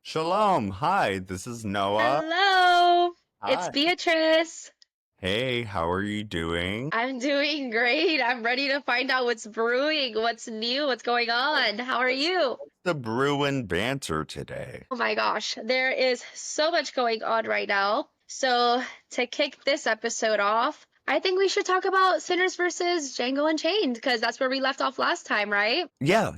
Shalom. Hi, this is Noah. Hello, it's Hi. Beatrice. Hey, how are you doing? I'm doing great. I'm ready to find out what's brewing, what's new, what's going on. How are Let's you? the Brew and Banter today. Oh my gosh, there is so much going on right now. So, to kick this episode off, I think we should talk about Sinners versus Django Unchained because that's where we left off last time, right? Yeah,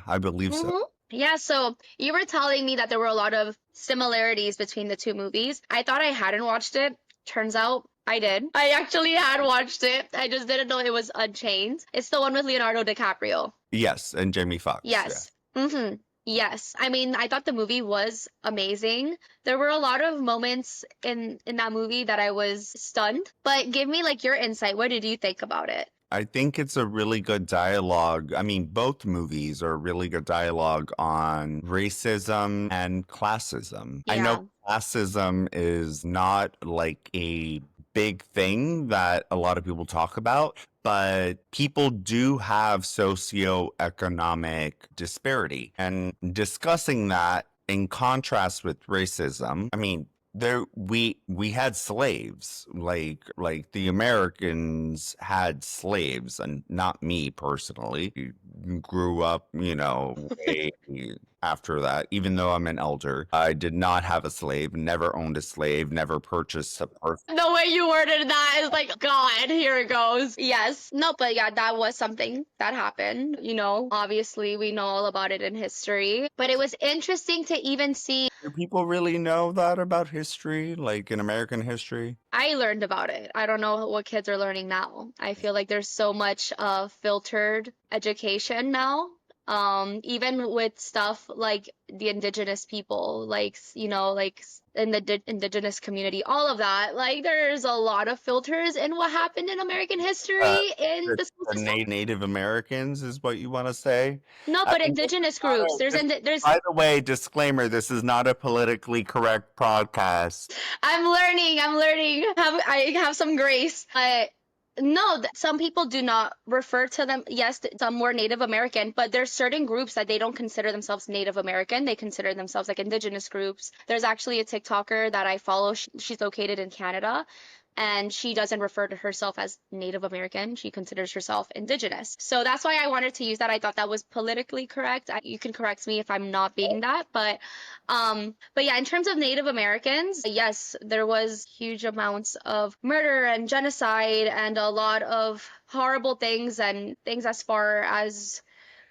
I believe so. Yeah, so you were telling me that there were a lot of similarities between the two movies. I thought I hadn't watched it. Turns out I did. I actually had watched it. I just didn't know it was Unchained. It's the one with Leonardo DiCaprio. Yes, and Jamie Foxx, yeah. Yes. Yes. I mean, I thought the movie was amazing. There were a lot of moments in that movie that I was stunned. But give me like your insight. What did you think about it? I think it's a really good dialogue. I mean, both movies are really good dialogue on racism and classism. I know Yeah. classism is not like a big thing that a lot of people talk about, but people do have socioeconomic disparity. And discussing that in contrast with racism, I mean, we had slaves, like the Americans had slaves, and not me personally. Grew up, way after that. Even though I'm an elder, I did not have a slave, never owned a slave, never purchased a person. The way you worded that is like, God, here it goes. Yes. No, but yeah, that was something that happened. Obviously, we know all about it in history. But it was interesting to even see. Do people really know that about history, like in American history? I learned about it. I don't know what kids are learning now. I feel like there's so much filtered education now. Even with stuff like the indigenous people, like, like in the indigenous community, all of that, like there's a lot of filters in what happened in American Uh, history in the school the system. Native Americans is what you want to say? No, I but mean, this is indigenous not groups. a, There's this, there's by the way, disclaimer, this is not a politically correct podcast. I'm learning. I'm learning. I have some grace. No, some people do not refer to them. Yes, some were Native American, but there's certain groups that they don't consider themselves Native American. They consider themselves like indigenous groups. There's actually a TikToker that I follow. She's located in Canada, and she doesn't refer to herself as Native American. She considers herself indigenous. So that's why I wanted to use that. I thought that was politically correct. You can correct me if I'm not being that, but yeah, in terms of Native Americans, yes, there was huge amounts of murder and genocide and a lot of horrible things and things as far as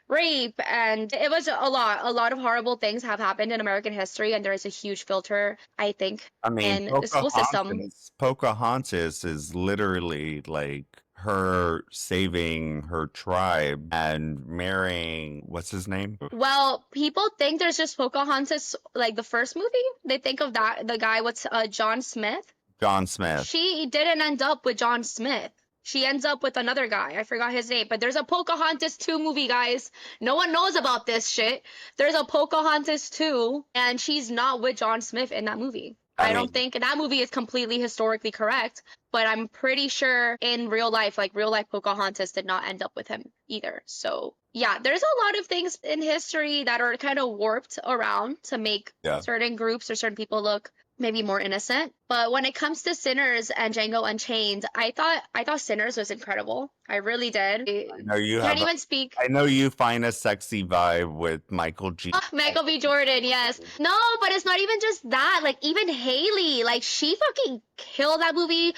rape, and it was a lot of horrible things have happened in American history, and there is a huge filter, I think, I mean, in the school system. Pocahontas is literally like her saving her tribe and marrying, what's his name? Well, people think there's just Pocahontas, like the first movie. They think of that the guy with John Smith. John Smith. She didn't end up with John Smith. She ends up with another guy. I forgot his name. But there's a Pocahontas 2 movie, guys. No one knows about this shit. There's a Pocahontas 2, and she's not with John Smith in that movie. I I don't mean, think that movie is completely historically correct, but I'm pretty sure in real life, like real life Pocahontas did not end up with him either. So, yeah, there's a lot of things in history that are kind of warped around to make yeah. certain groups or certain people look maybe more innocent. But when it comes to Sinners and Django Unchained, I thought Sinners was incredible. I really did. I I know you can't have even speak. I know you find a sexy vibe with Michael G. Oh, Michael B. Jordan, yes. No, but it's not even just that. Like even Haley, like she fucking killed that movie.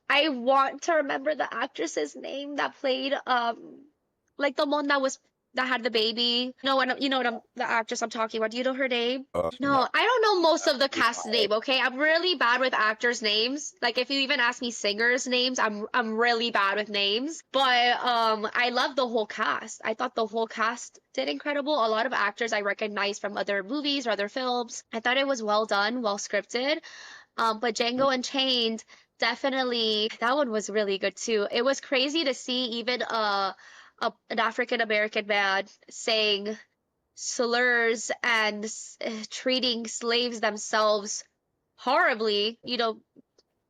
I want to remember the actress's name that played like the one that had the baby. No, you know what the actress I'm talking about. Do you know her name? No, No, I don't know most of the you're cast fine. name, okay? I'm really bad with actors' names. Like if you even ask me singers' names, I'm really bad with names. But I love the whole cast. I thought the whole cast did incredible. A lot of actors I recognize from other movies or other films. I thought it was well done, well scripted. But Django Unchained, definitely that one was really good too. It was crazy to see even an African American man saying slurs and treating slaves themselves horribly,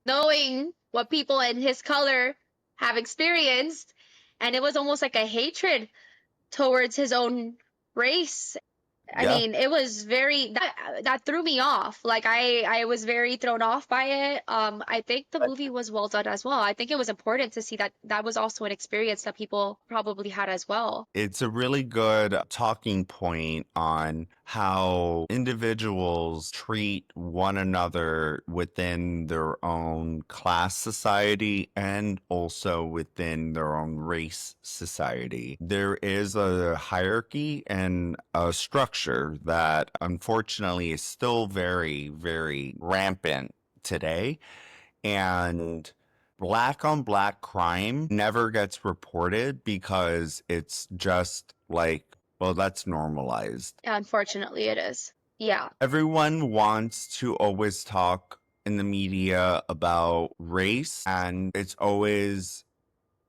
knowing what people in his color have experienced. And it was almost like a hatred towards his own race. I Yeah. mean, it was very that threw me off. Like I was very thrown off by it. I think the movie was well done as well. I think it was important to see that that was also an experience that people probably had as well. It's a really good talking point on how individuals treat one another within their own class society and also within their own race society. There is a hierarchy and a structure that unfortunately is still very, very rampant today. And black on black crime never gets reported because it's just like, well, that's normalized. Unfortunately, it is. Yeah. Everyone wants to always talk in the media about race, and it's always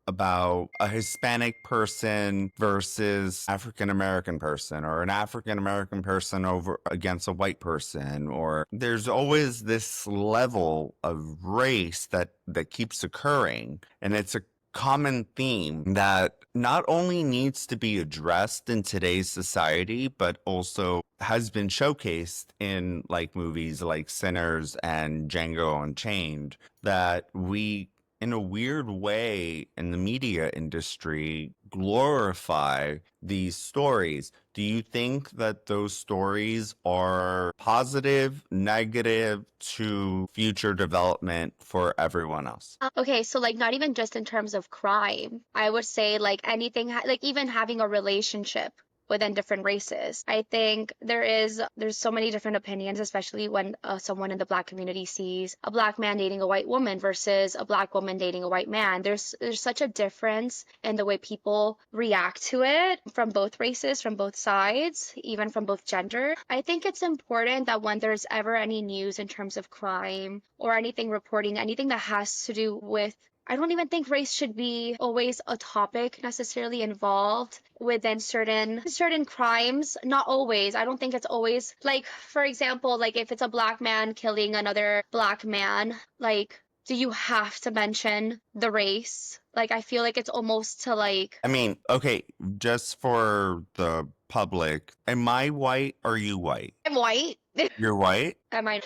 about a Hispanic person versus African American person, or an African American person over against a white person, or there's always this level of race that keeps occurring, and it's a common theme that not only needs to be addressed in today's society but also has been showcased in like movies like Sinners and Django Unchained, that we in a weird way in the media industry glorify these stories. Do you think that those stories are positive, negative to future development for everyone else? Okay, so like not even just in terms of crime. I would say like anything like even having a relationship within different races. I think there's so many different opinions, especially when someone in the black community sees a black man dating a white woman versus a black woman dating a white man. There's such a difference in the way people react to it from both races, from both sides, even from both gender. I think it's important that when there's ever any news in terms of crime or anything reporting anything that has to do with, I don't even think race should be always a topic necessarily involved within certain crimes. Not always. I don't think it's always like, for example, like if it's a black man killing another black man, like do you have to mention the race? Like I feel like it's almost to like I mean, okay, just for the public, am I white or are you white? I'm white. You're white? Am I?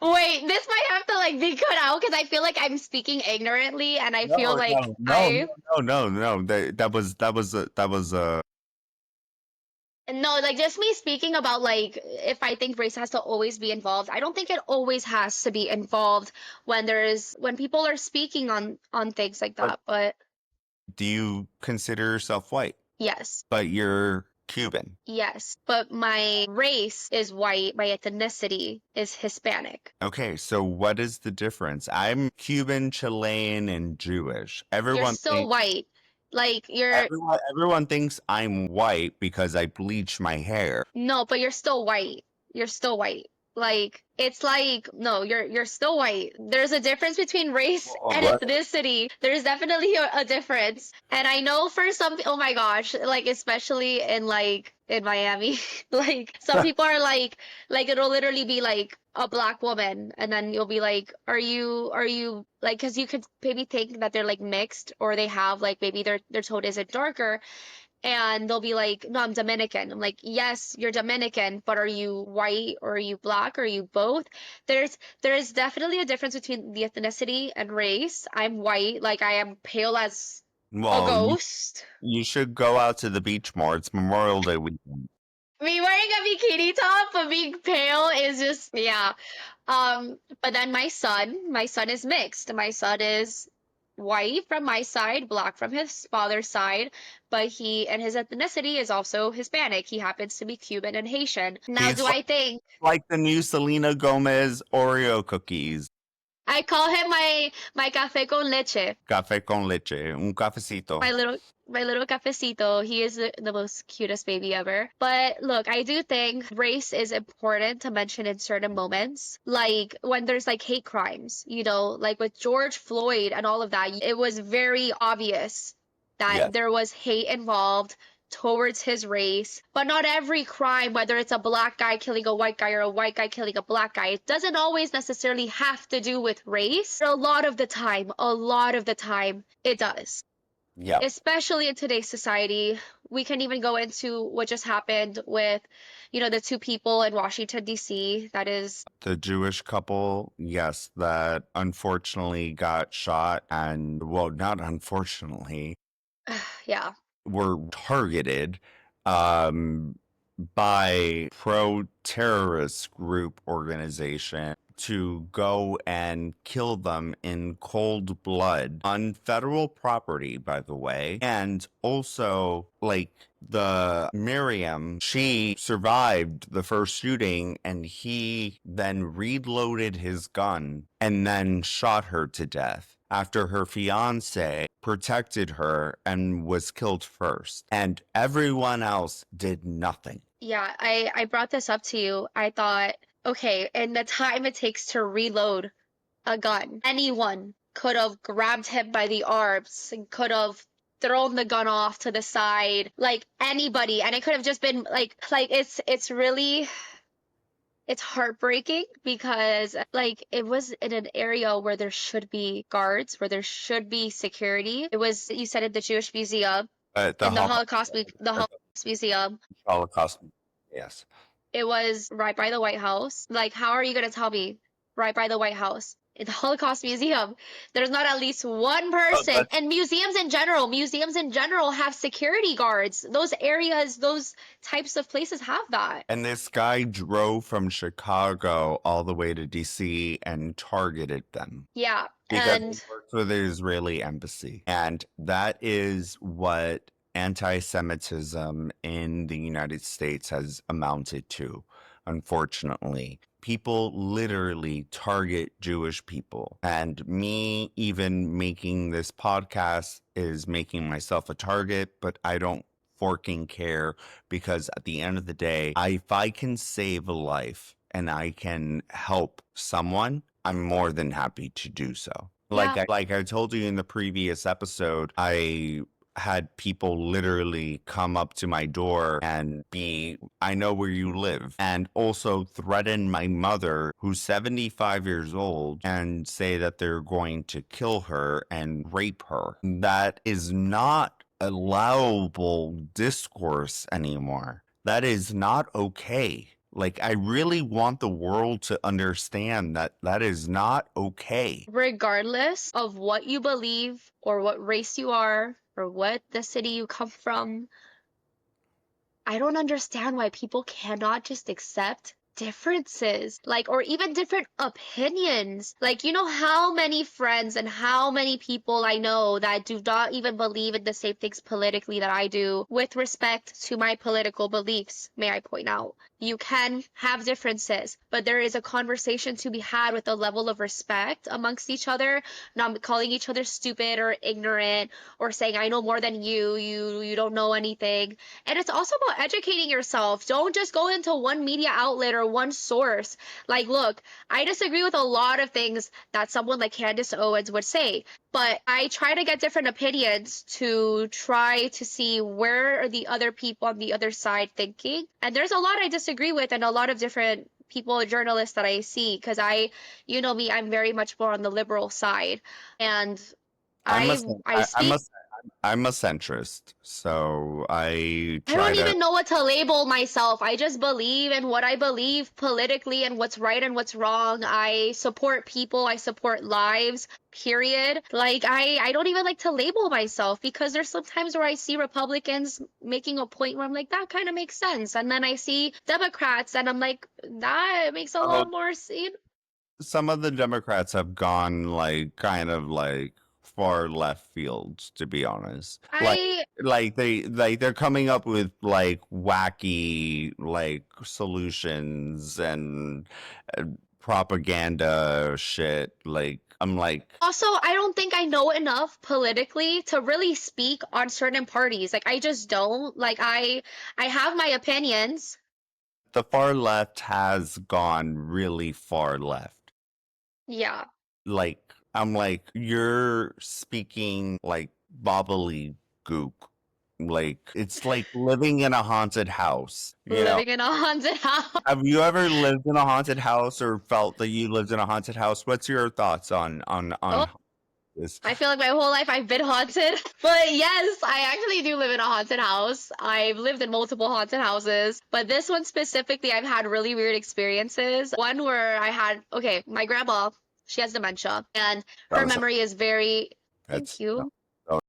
Wait, this might have to like be cut out because I feel like I'm speaking ignorantly and I feel No, like no, no, I no, no, no, no. That was a no, like just me speaking about like if I think race has to always be involved. I don't think it always has to be involved when people are speaking on things like but that. But do you consider yourself white? yes. But you're Cuban. Yes. But my race is white, my ethnicity is Hispanic. Okay, so what is the difference? I'm Cuban, Chilean, and Jewish. You're Everyone still thinks white. Like you're everyone thinks I'm white because I bleach my hair. No, but you're still white. You're still white. Like it's like no, you're still white. There's a difference between race and What? ethnicity. There's definitely a difference. And I know for some, oh my gosh, like especially in like in Miami, like some people are like it'll literally be like a black woman and then you'll be like are you like because you could maybe think that they're like mixed or they have like maybe their tone isn't darker and they'll be like, no, I'm Dominican. I'm like, yes, you're Dominican, but are you white or are you black or are you both? There's definitely a difference between the ethnicity and race. I'm white, like I am pale as a Well, ghost. you should go out to the beach more. It's Memorial Day weekend. Me wearing a bikini top but being pale is just yeah. But then my son is mixed. My son is white from my side, black from his father's side, but he and his ethnicity is also Hispanic. He happens to be Cuban and Haitian. Now, He's do I think like the new Selena Gomez Oreo cookies. I call him my café con leche? Café con leche, un cafecito. My little cafecito. He is the most cutest baby ever. But look, I do think race is important to mention in certain moments. Like when there's like hate crimes, like with George Floyd and all of that, it was very obvious Yeah. that there was hate involved towards his race. But not every crime, whether it's a black guy killing a white guy or a white guy killing a black guy, it doesn't always necessarily have to do with race. A lot of the time, it does. Yeah. Especially in today's society we can even go into what just happened with, the two people in Washington, D.C. That is, The Jewish couple, yes, that unfortunately got shot and, well, not unfortunately, yeah. were targeted um, by pro-terrorist group organization to go and kill them in cold blood on federal property, by the way. And also, like, the Miriam, she survived the first shooting and he then reloaded his gun and then shot her to death after her fiance protected her and was killed first. And everyone else did nothing. Yeah, I brought this up to you. I thought, okay, and the time it takes to reload a gun, anyone could have grabbed him by the arms and could have thrown the gun off to the side, like anybody, and it could have just been like it's really it's heartbreaking because like it was in an area where there should be guards, where there should be security. It was, you said, at the Jewish Museum, But in the Holocaust Museum. Holocaust, yes. It was right by the White House. Like, how are you going to tell me right by the White House? In the Holocaust Museum, there's not at least one Oh, person. but And museums in general have security guards. Those areas, those types of places have that. and this guy drove from Chicago all the way to DC and targeted them Yeah. because he And worked for the Israeli embassy. And that is what anti Semitism in the United States has amounted to, unfortunately. People literally target Jewish people. And me even making this podcast is making myself a target, but I don't forking care because at the end of the day, if I can save a life and I can help someone, I'm more than happy to do so. yeah, Like I told you in the previous episode, I had people literally come up to my door and be, I know where you live, and also threaten my mother, who's 75 years old, and say that they're going to kill her and rape her. That is not allowable discourse anymore. That is not okay. Like, I really want the world to understand that that is not okay. regardless of what you believe or what race you are or what the city you come from, I don't understand why people cannot just accept differences, like, or even different opinions. Like, how many friends and how many people I know that do not even believe in the same things politically that I do, with respect to my political beliefs, may I point out. You can have differences, but there is a conversation to be had with a level of respect amongst each other, not calling each other stupid or ignorant or saying, I know more than you don't know anything. And it's also about educating yourself. Don't just go into one media outlet or one source. Like, look, I disagree with a lot of things that someone like Candace Owens would say, but I try to get different opinions to try to see where are the other people on the other side thinking. And there's a lot I disagree with and a lot of different people, journalists that I see, because you know me, I'm very much more on the liberal side. And I'm a, I I'm speak. I'm a centrist, so I I try don't to. even know what to label myself. I just believe in what I believe politically and what's right and what's wrong. I support people, I support lives, period. Like I don't even like to label myself because there's sometimes where I see Republicans making a point where I'm like, that kind of makes sense. And then I see Democrats and I'm like, that makes a Oh, lot more sense. some of the Democrats have gone like kind of like far left fields, to be honest. I They're coming up with like wacky like solutions and uh, propaganda shit. Like I'm like Also, I don't think I know enough politically to really speak on certain parties. Like I just don't. Like I have my opinions. the far left has gone really far left. Yeah. Like I'm like you're speaking like bobbly gook. Like it's like living in a haunted house, you know. Living in a haunted house. Have you ever lived in a haunted house or felt that you lived in a haunted house? What's your thoughts on Oh, on This. I feel like my whole life I've been haunted. But yes, I actually do live in a haunted house. I've lived in multiple haunted houses, but this one specifically, I've had really weird experiences. One where okay, my grandma, she has dementia, and her Oh, so memory is very, thank that's you. oh,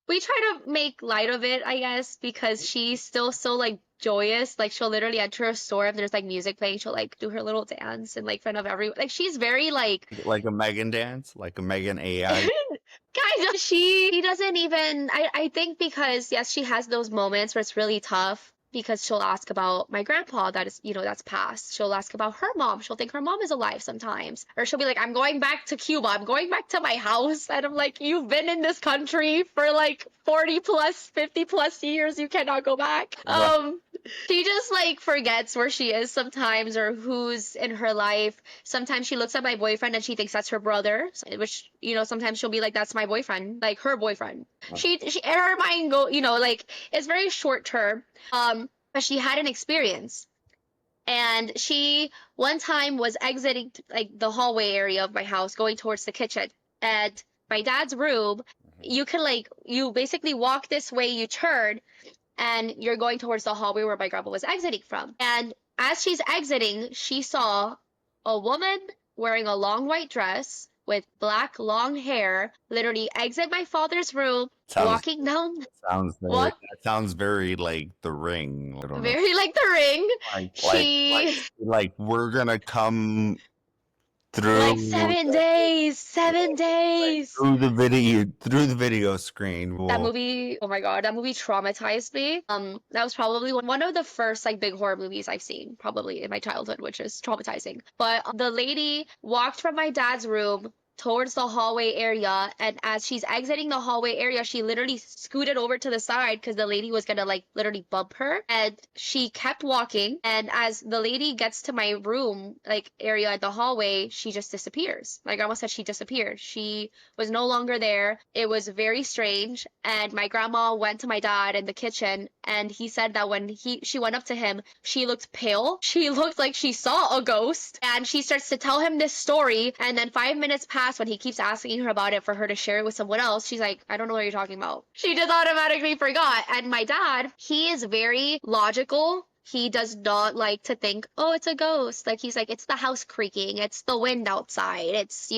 We try to make light of it, I guess, because she's still so like joyous. Like she'll literally enter a store if there's like music playing, she'll like do her little dance in like front of everyone. Like she's very like like a Megan dance, like a Megan AI. kind of. She doesn't even. I think because yes, she has those moments where it's really tough. Because she'll ask about my grandpa that is, that's passed. She'll ask about her mom. She'll think her mom is alive sometimes. Or she'll be like, I'm going back to Cuba. I'm going back to my house. And I'm like, you've been in this country for like 40 plus, 50 plus years. You cannot go back. Right. She just like forgets where she is sometimes or who's in her life. Sometimes she looks at my boyfriend and she thinks that's her brother, which, sometimes she'll be like, that's my boyfriend, like her boyfriend. She, in her mind like it's very short term. But she had an experience. And she one time was exiting like the hallway area of my house, going towards the kitchen. And my dad's room, you can like, you basically walk this way, you turn, and you're going towards the hallway where my grandma was exiting from. And as she's exiting, she saw a woman wearing a long white dress with black long hair literally exit my father's room, Sounds walking down, sounds very walk that sounds very like The Ring. I don't know. very like the ring. Like like like She like we're gonna come like through 7 days, the, 7 days. through the video screen. That Well, movie, oh my God, that movie traumatized me. That was probably one of the first like big horror movies I've seen, probably in my childhood, which is traumatizing. But the lady walked from my dad's room towards the hallway area, and as she's exiting the hallway area, she literally scooted over to the side because the lady was gonna like literally bump her, and she kept walking. And as the lady gets to my room, like area in the hallway, she just disappears. My grandma said she disappeared. She was no longer there. It was very strange. And my grandma went to my dad in the kitchen, and he said that when she went up to him, she looked pale. She looked like she saw a ghost. And she starts to tell him this story. And then 5 minutes pass when he keeps asking her about it for her to share it with someone else. She's like, I don't know what you're talking about. She just automatically forgot. And my dad, he is very logical. He does not like to think, oh, it's a ghost. Like, he's like, it's the house creaking. It's the wind outside. It's,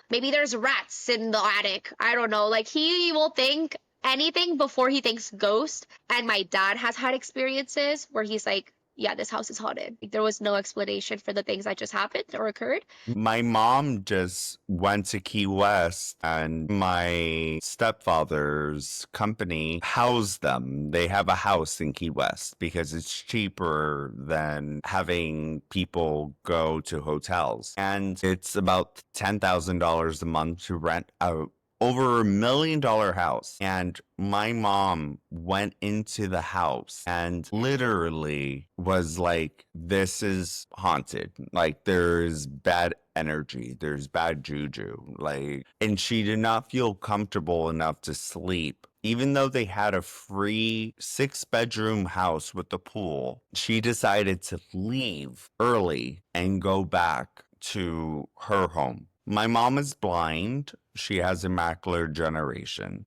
maybe there's rats in the attic. I don't know. Like, he will think anything before he thinks ghost. And my dad has had experiences where he's like, yeah, this house is haunted. Like, there was no explanation for the things that just happened or occurred. my mom just went to Key West and my stepfather's company housed them. They have a house in Key West because it's cheaper than having people go to hotels. And it's about $10,000 a month to rent out over $1 million house. And my mom went into the house and literally was like, this is haunted. Like, there's bad energy, there's bad juju. Like, and she did not feel comfortable enough to sleep. Even though they had a free 6-bedroom house with a pool, she decided to leave early and go back to her home. My mom is blind. She has a macular degeneration.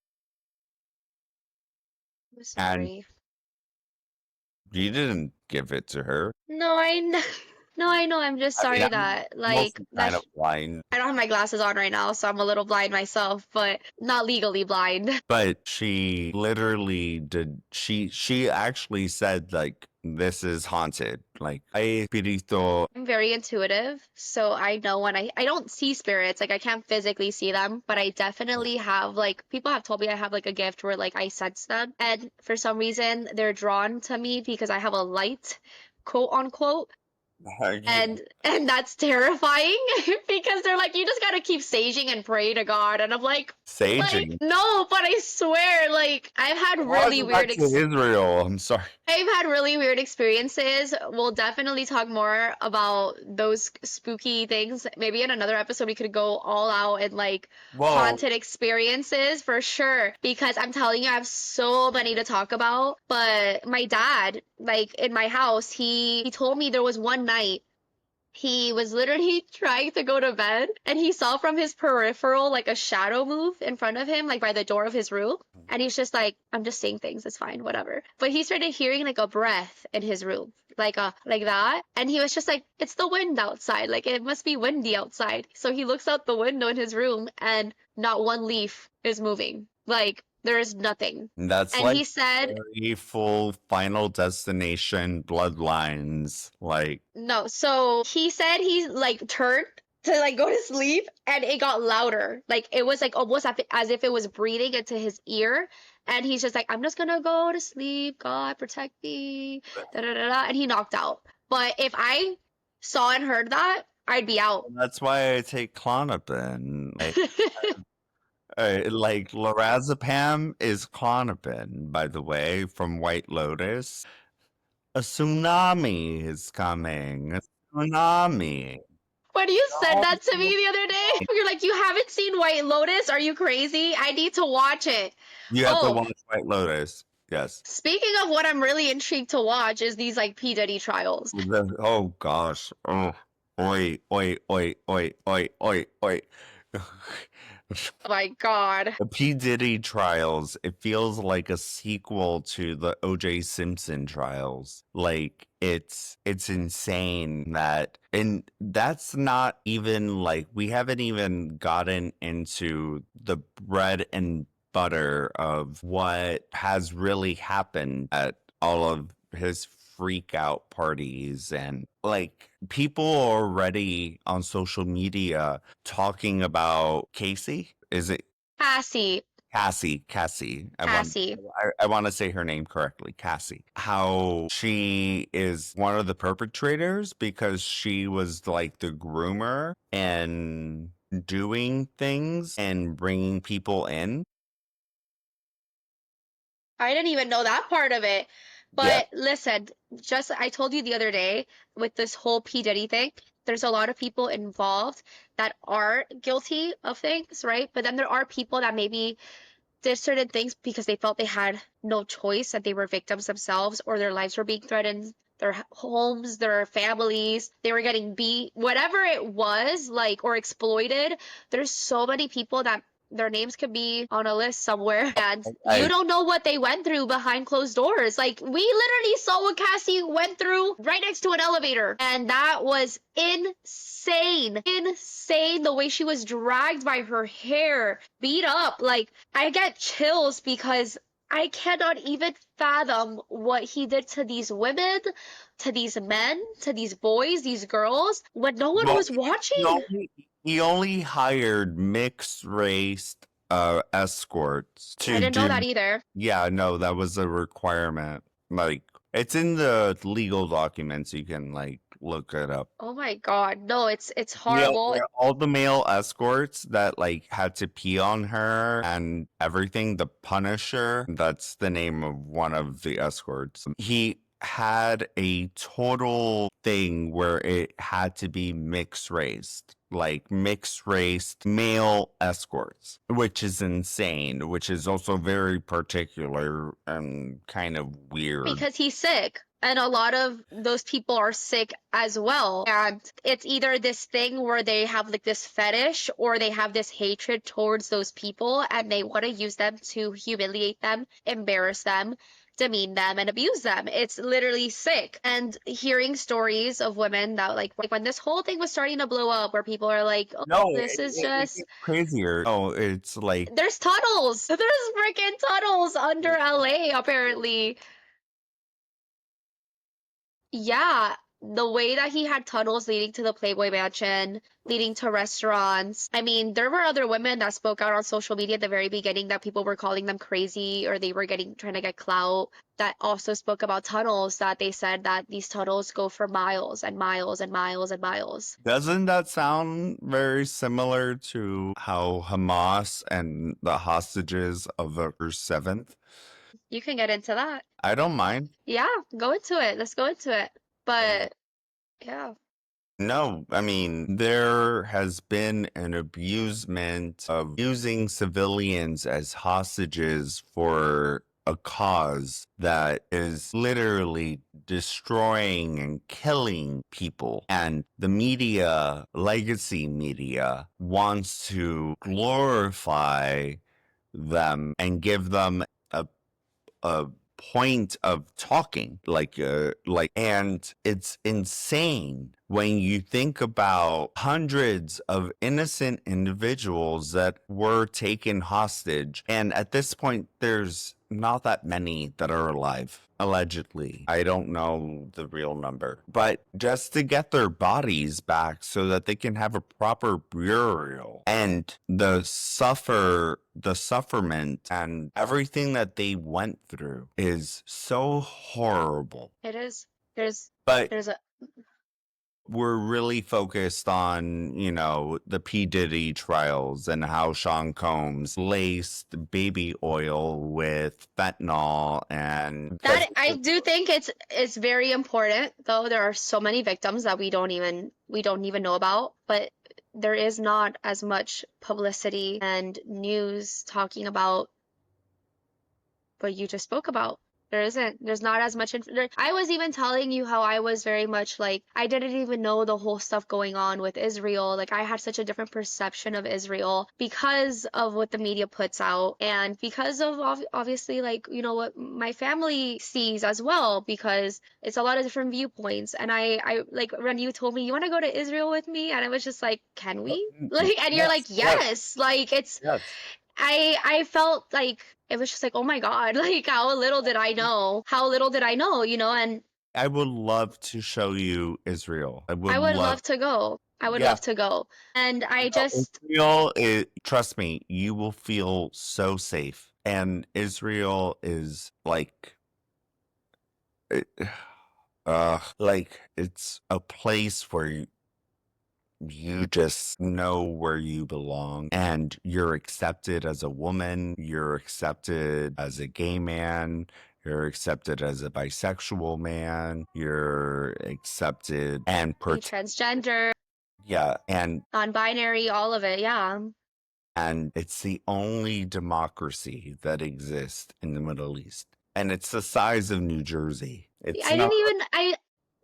I'm And sorry. you didn't give it to her. No, I know. No, I know. I'm just I mean, sorry I'm that, like, mostly kind that of blind, I don't have my glasses on right now, so I'm a little blind myself, but not legally blind. but she literally did. She actually said like, this is haunted. Like, ay espiritu. I'm very intuitive, so I know when I don't see spirits, like I can't physically see them, but I definitely have like people have told me I have like a gift where like I sense them, and for some reason they're drawn to me because I have a light, quote unquote, and that's terrifying because they're like, you just gotta keep saging and pray to God, and I'm like Saging. no, but I swear, like Welcome back to Israel. I'm sorry. I've had really weird experiences. We'll definitely talk more about those spooky things. Maybe in another episode we could go all out and like Well, haunted experiences for sure. Because I'm telling you, I have so many to talk about. But my dad, like in my house, he told me there was one night He was literally trying to go to bed and he saw from his peripheral like a shadow move in front of him, like by the door of his room. And he's just like, I'm just saying things, it's fine, whatever. But he started hearing like a breath in his room, like that. And he was just like, it's the wind outside. Like it must be windy outside. So he looks out the window in his room and not one leaf is moving. Like there is nothing. That's And like he said, very full Final Destination bloodlines. Like, no. So he said he like turned to like go to sleep and it got louder. Like it was like almost as if it was breathing into his ear. And he's just like, I'm just gonna go to sleep. God protect me. Da, da, da, da. And he knocked out. But if I saw and heard that, I'd be out. that's why I take Klonopin. Like lorazepam is Klonopin, by the way, from White Lotus. A tsunami is coming. A tsunami. When you said that to me Oh, the other day, you're like, you haven't seen White Lotus? Are you crazy? I need to watch it. you have to Oh, watch White Lotus. Yes. speaking of what I'm really intrigued to watch is these like P. Diddy trials. Oh gosh. Oh. Oi, oi, oi, oi, oi, oi, oi. Oh my God. The P. Diddy trials, it feels like a sequel to the O.J. Simpson trials. Like it's insane that, and that's not even like, we haven't even gotten into the bread and butter of what has really happened at all of his freak out parties. And like people are already on social media talking about Casey. Is it Cassie. Cassie? Cassie. Cassie. I want to say her name correctly. Cassie. How she is one of the perpetrators because she was like the groomer and doing things and bringing people in. I didn't even know that part of it. Yeah. But listen, just I told you the other day with this whole P. Diddy thing, there's a lot of people involved that are guilty of things, right? But then there are people that maybe did certain things because they felt they had no choice, that they were victims themselves or their lives were being threatened, their homes, their families, they were getting beat, whatever it was, like, or exploited. There's so many people that their names could be on a list somewhere and you I don't know what they went through behind closed doors. Like we literally saw what Cassie went through right next to an elevator and that was insane the way she was dragged by her hair, beat up. Like I get chills because I cannot even fathom what he did to these women, to these men, to these boys, these girls, when no one well, was he watching. only he only hired mixed race escorts I to didn't know that do. either. Yeah, no, that was a requirement. Like, it's in the legal documents. You can like look it up. Oh my God. No, it's Yeah, horrible. all the male escorts that like had to pee on her and everything. The Punisher, that's the name of one of the escorts. He had a total thing where it had to be mixed raced, like mixed raced male escorts, which is insane, which is also very particular and kind of weird. Because he's sick. And a lot of those people are sick as well. And it's either this thing where they have like this fetish or they have this hatred towards those people and they want to use them to humiliate them, embarrass them, demean them, and abuse them. It's literally sick. And hearing stories of women that like when this whole thing was starting to blow up where people are like, oh, No, this is it just gets crazier. Oh, it's like there's tunnels. There's freaking tunnels under LA apparently. Yeah, the way that he had tunnels leading to the Playboy Mansion, leading to restaurants. I mean, there were other women that spoke out on social media at the very beginning that people were calling them crazy or they were getting trying to get clout that also spoke about tunnels that they said that these tunnels go for miles and miles and miles and miles. doesn't that sound very similar to how Hamas and the hostages of October 7th? You can get into that. I don't mind. Yeah, go into it. Let's go into it. But yeah. No, I mean, there has been an abusement of using civilians as hostages for a cause that is literally destroying and killing people. And the media, legacy media, wants to glorify them and give them a a point of talking and it's insane when you think about hundreds of innocent individuals that were taken hostage, and at this point there's not that many that are alive, allegedly. I don't know the real number, but just to get their bodies back so that they can have a proper burial, and the sufferment and everything that they went through is so horrible. It is. There's But there's a we're really focused on, the P. Diddy trials and how Sean Combs laced baby oil with fentanyl, and that I do think it's very important, though there are so many victims that we don't even know about, but there is not as much publicity and news talking about what you just spoke about. There isn't. There's not as much. I was even telling you how I was very much like, I didn't even know the whole stuff going on with Israel. Like, I had such a different perception of Israel because of what the media puts out, and because of obviously, like, what my family sees as well, because it's a lot of different viewpoints. And I like when you told me you want to go to Israel with me, and I was just like, can we? Like, and you're like, yes, yes, yes. Like, it's yes. I felt like it was just like, oh my God, like how little did I know? How little did I know, and I would love to show you Israel. I would I would love, love to go. I would yeah. love to go. And I No, just Israel is, trust me, you will feel so safe. And Israel is it- like it's a place where you just know where you belong, and you're accepted as a woman, you're accepted as a gay man, you're accepted as a bisexual man, you're accepted and be transgender, yeah, and non-binary, all of it. Yeah. it's the only democracy that exists in the Middle East, and it's the size of New Jersey. I didn't even I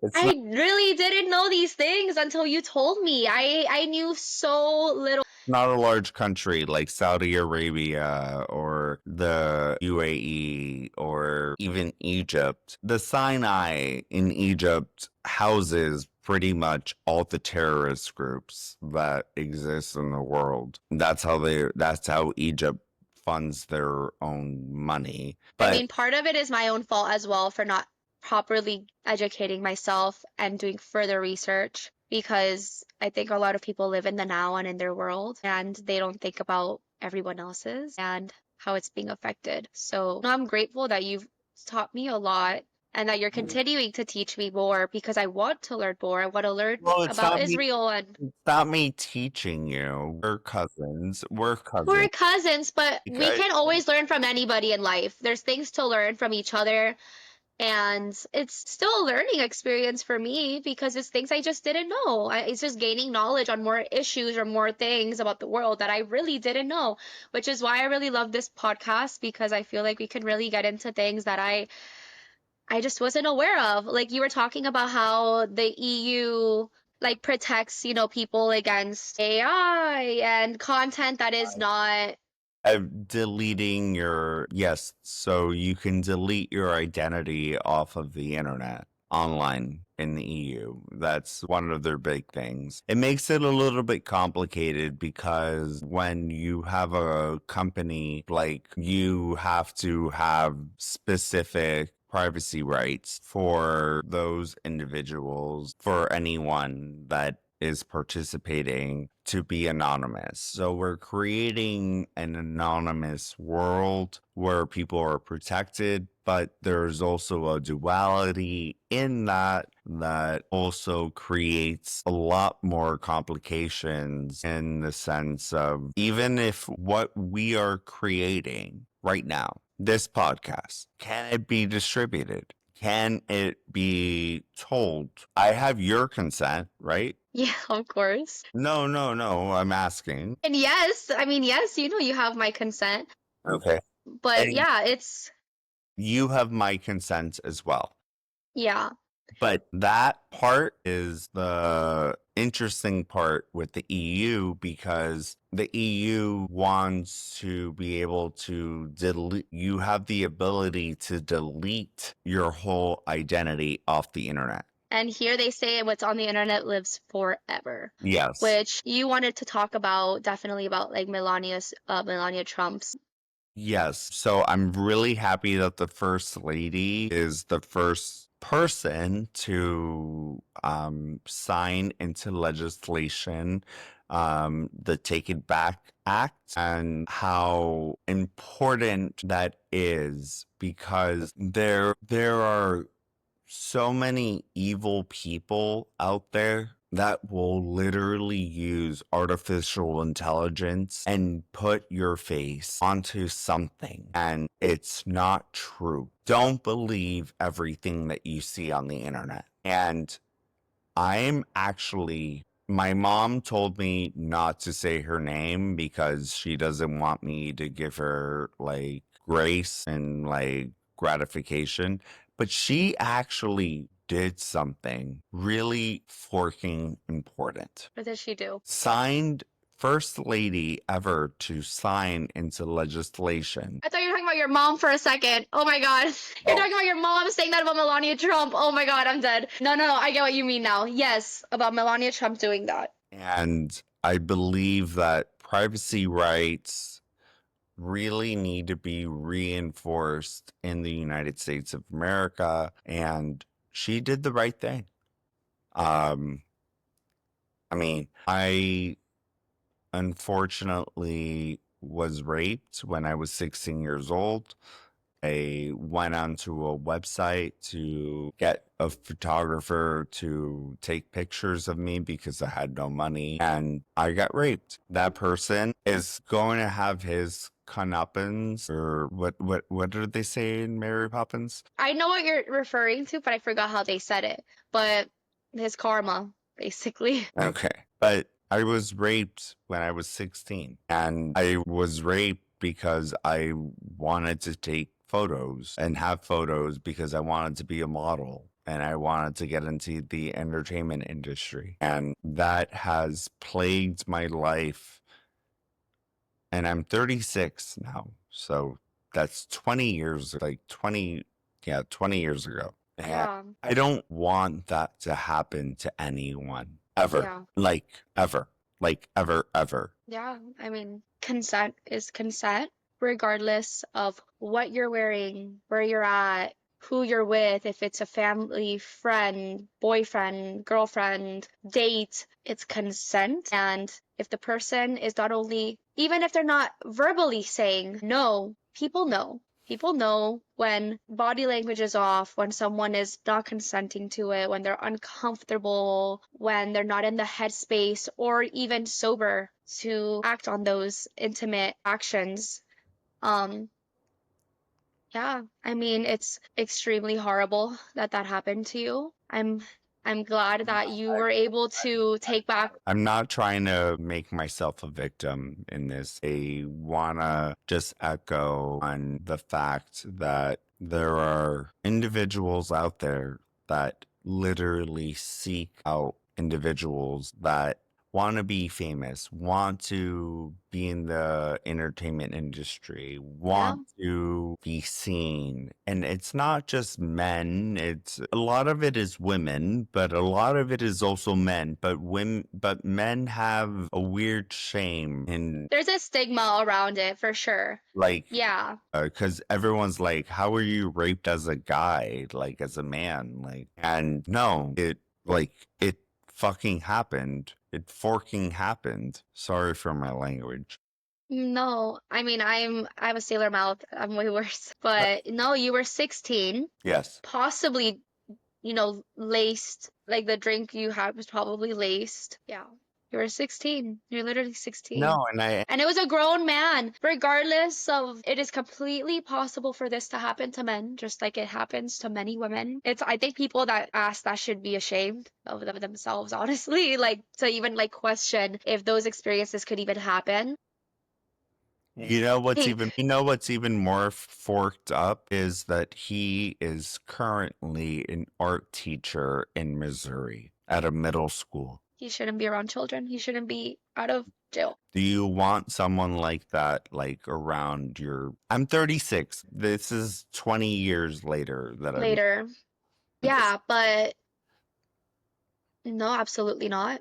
It's I not really didn't know these things until you told me. I knew so little. not a large country like Saudi Arabia or the UAE or even Egypt. The Sinai in Egypt houses pretty much all the terrorist groups that exist in the world. That's how Egypt funds their own money. I But mean, part of it is my own fault as well for not properly educating myself and doing further research, because I think a lot of people live in the now and in their world, and they don't think about everyone else's and how it's being affected. So no, I'm grateful that you've taught me a lot and that you're continuing to teach me more, because I want to learn more. I want to learn well, about Israel, and it's not me teaching you. We're cousins. We're we're cousins. cousins, but we I, can always learn from anybody in life. There's things to learn from each other. And it's still a learning experience for me because it's things I just didn't know. It's just gaining knowledge on more issues or more things about the world that I really didn't know, which is why I really love this podcast, because I feel like we can really get into things that I just wasn't aware of. Like you were talking about how the EU like protects, people against AI and content that is not. deleting your yes, so you can delete your identity off of the internet online in the EU. That's one of their big things. It makes it a little bit complicated because when you have a company, like, you have to have specific privacy rights for those individuals, for anyone that is participating, to be anonymous. So we're creating an anonymous world where people are protected, but there's also a duality in that also creates a lot more complications, in the sense of, even if what we are creating right now, this podcast, can it be distributed? Can it be told? I have your consent, right? Yeah, of course. No, no, no. I'm asking. And yes, I mean, yes, you have my consent. Okay. But And yeah, it's. you have my consent as well. Yeah. But that part is the interesting part with the EU because the EU wants to be able to delete, you have the ability to delete your whole identity off the internet. And here they say what's on the internet lives forever, Yes. which you wanted to talk about, definitely about like Melania Trump's. Yes. So I'm really happy that the First Lady is the first person to sign into legislation the Take It Back Act and how important that is because there are so many evil people out there that will literally use artificial intelligence and put your face onto something and it's not true. Don't believe everything that you see on the internet. And I'm actually, my mom told me not to say her name because she doesn't want me to give her like grace and like gratification. But she actually did something really forking important. What did she do? Signed first lady ever to sign into legislation. I thought you were talking about your mom for a second. Oh my god. You're Oh, talking about your mom saying that about Melania Trump. Oh my god, I'm dead. No, no, no. I get what you mean now. Yes, about Melania Trump doing that. and I believe that privacy rights really need to be reinforced in the United States of America. And she did the right thing. Um, I mean, I unfortunately was raped when I was 16 years old. I went onto a website to get a photographer to take pictures of me because I had no money and I got raped. That person is going to have his comeuppance or what did they say in Mary Poppins? I know what you're referring to, but I forgot how they said it. But his karma, basically. Okay. But I was raped when I was 16 and I was raped because I wanted to take photos and have photos because I wanted to be a model and I wanted to get into the entertainment industry. And that has plagued my life. And I'm 36 now. So that's 20 years, like 20, yeah, 20 years ago. And Yeah. I don't want that to happen to anyone ever, Yeah. like ever, ever. Yeah. I mean, consent is consent, regardless of what you're wearing, where you're at, who you're with, if it's a family, friend, boyfriend, girlfriend, date, it's consent. And if the person is not only, even if they're not verbally saying no, people know. People know when body language is off, when someone is not consenting to it, when they're uncomfortable, when they're not in the headspace or even sober to act on those intimate actions. Um, yeah, I mean, it's extremely horrible that that happened to you. I'm glad that you were able to take back. I'm not trying to make myself a victim in this. I wanna just echo on the fact that there are individuals out there that literally seek out individuals that want to be famous, want to be in the entertainment industry, Yeah, want to be seen. And it's not just men, it's a lot of it is women, but a lot of it is also men. But men have a weird shame in there's a stigma around it for sure. like Yeah. because everyone's like, how were you raped as a guy, like as a man? Like, and no, it fucking happened. It forking happened. Sorry for my language. No, I mean, I have a sailor mouth. I'm way worse. Uh, But no, you were 16, Yes. possibly, laced. Like the drink you had was probably laced. Yeah. You were 16. You're literally 16. No, and I And it was a grown man. Regardless of, it is completely possible for this to happen to men, just like it happens to many women. I think people that ask that should be ashamed of themselves, honestly, like to even like question if those experiences could even happen. what's even more forked up is that he is currently an art teacher in Missouri at a middle school. He shouldn't be around children. He shouldn't be out of jail. Do you want someone like that, like around your? I'm 36. This is 20 years later that I'm. Later. Yeah, but no, absolutely not.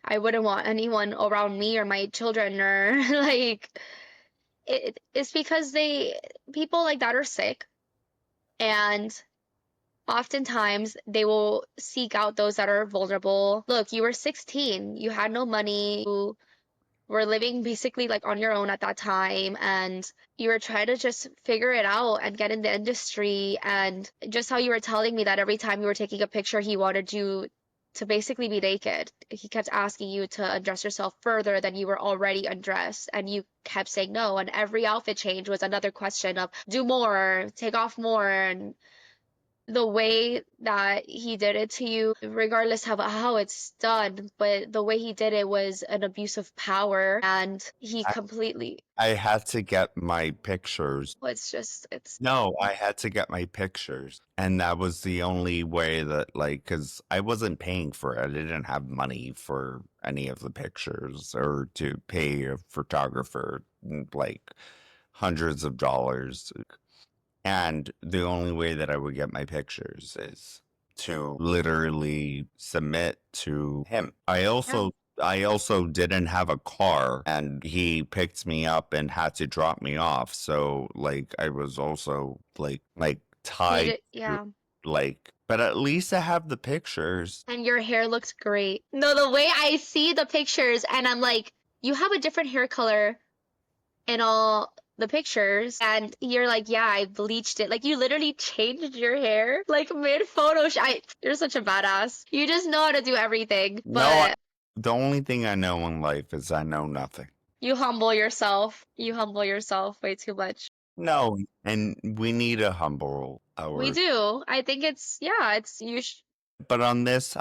I wouldn't want anyone around me or my children or like it's because people like that are sick and oftentimes they will seek out those that are vulnerable. Look, you were 16, you had no money, you were living basically like on your own at that time, and you were trying to just figure it out and get in the industry. And just how you were telling me that every time you were taking a picture, he wanted you to basically be naked. He kept asking you to undress yourself further than you were already undressed, and you kept saying no. And every outfit change was another question of do more, take off more, and the way that he did it to you, regardless of how it's done, but the way he did it was an abuse of power, and he I, completely, I had to get my pictures. it's just, it's, No, I had to get my pictures. And that was the only way that, like, because I wasn't paying for it. I didn't have money for any of the pictures or to pay a photographer, like, hundreds of dollars. And the only way that I would get my pictures is to literally submit to him. yeah. I also didn't have a car and he picked me up and had to drop me off. So like I was also like He tied did, to yeah. like but at least I have the pictures. And your hair looks great. No, the way I see the pictures, and I'm like, you have a different hair color in all the pictures, and you're like, yeah, I bleached it. Like you literally changed your hair like mid photo. You're such a badass. You just know how to do everything, No, but the only thing I know in life is I know nothing. you humble yourself. You humble yourself way too much. No, and we need to humble We our. do. I think it's, yeah, it's But on this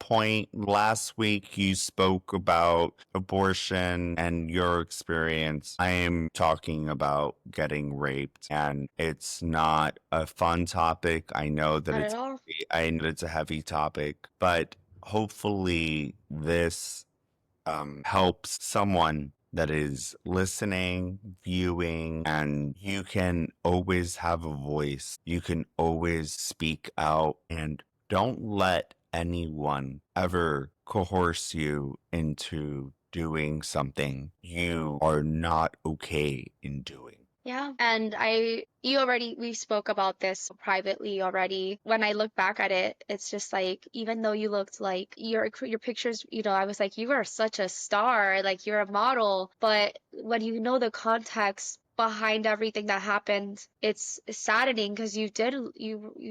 point, last week you spoke about abortion and your experience. I am talking about getting raped, and it's not a fun topic. not at all. I know it's a heavy topic, but hopefully this helps someone that is listening, viewing, and you can always have a voice. You can always speak out and don't let anyone ever coerce you into doing something you are not okay in doing. Yeah. And we spoke about this privately already. When I look back at it, it's just like, even though you looked like your pictures, I was like, you are such a star, like you're a model. But when you know the context behind everything that happened, it's saddening because you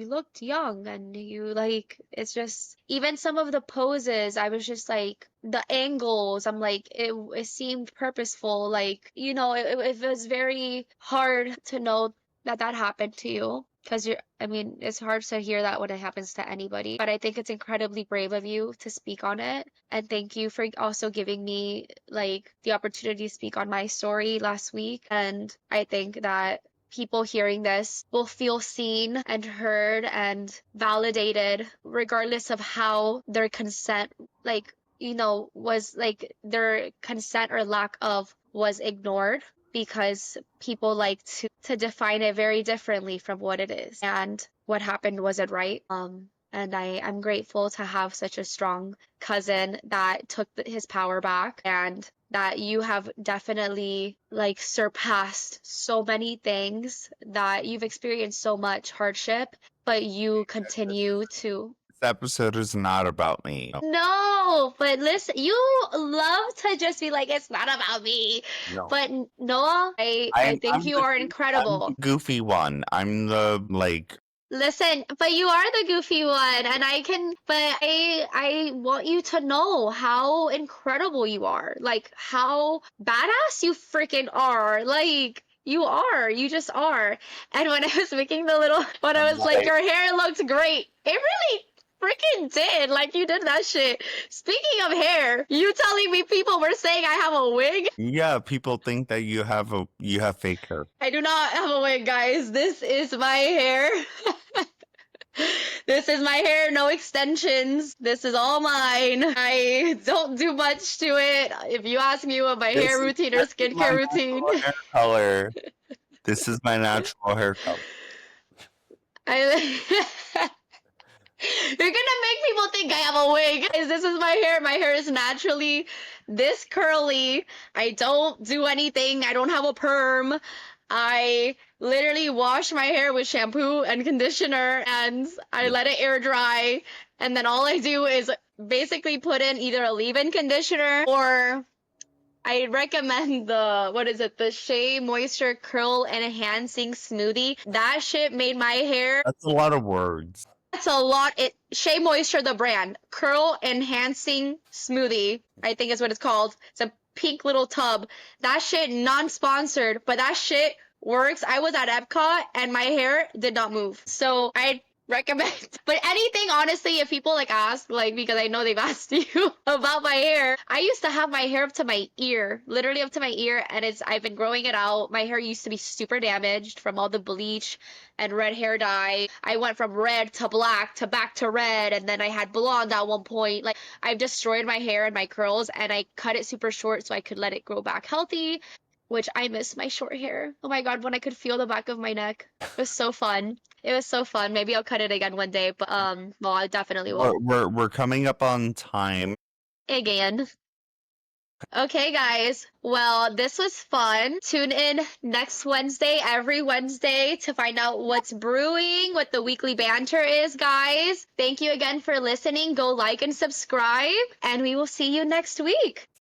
looked young and it's just, even some of the poses, I was just like, the angles, I'm like, it seemed purposeful. Like, it was very hard to know that that happened to you because I mean, it's hard to hear that when it happens to anybody. But I think it's incredibly brave of you to speak on it. And thank you for also giving me like the opportunity to speak on my story last week. And I think that people hearing this will feel seen and heard and validated, regardless of how their consent, like, was like their consent or lack of was ignored, because people like to define it very differently from what it is. And what happened wasn't right. And I'm grateful to have such a strong cousin that took his power back, and that you have definitely like surpassed so many things, that you've experienced so much hardship, but you continue to. This episode is not about me. No, but listen, you love to just be like, it's not about me. No. But Noah, I think you are I'm the incredible. goofy one. I'm the like Listen, but you are the goofy one, and I want you to know how incredible you are. Like how badass you freaking are. Like you just are. And when I was making when I I'm was like, like your hair looked great. It really freaking did. Like, you did that shit. Speaking of hair, you telling me people were saying I have a wig? Yeah, people think that you have fake hair. I do not have a wig, guys. This is my hair. This is my hair, no extensions. This is all mine. I don't do much to it. If you ask me what my hair routine or This is my skincare routine, natural hair color. This is my natural hair color. I You're gonna make people think I have a wig. Guys, this is my hair. My hair is naturally this curly. I don't do anything. I don't have a perm. I literally wash my hair with shampoo and conditioner and I let it air dry. And then all I do is basically put in either a leave-in conditioner or I recommend what is it? The Shea Moisture Curl Enhancing Smoothie. That shit made my hair. That's a lot of words. That's a lot. Shea Moisture, the brand. Curl Enhancing Smoothie, I think is what it's called. It's a pink little tub. That shit, non-sponsored, but that shit works. I was at Epcot and my hair did not move. So I recommend. But anything, honestly, if people like ask, like, because I know they've asked you about my hair, I used to have my hair up to my ear, literally up to my ear, and I've been growing it out. My hair used to be super damaged from all the bleach and red hair dye. I went from red to black to back to red, and then I had blonde at one point. Like, I've destroyed my hair and my curls, and I cut it super short so I could let it grow back healthy, which I miss my short hair. Oh my god, when I could feel the back of my neck. It was so fun. It was so fun. Maybe I'll cut it again one day, but well, I definitely will. We're coming up on time. Again. Okay, guys. Well, this was fun. Tune in next Wednesday, every Wednesday, to find out what's brewing, what the weekly banter is, guys. Thank you again for listening. Go like and subscribe, and we will see you next week.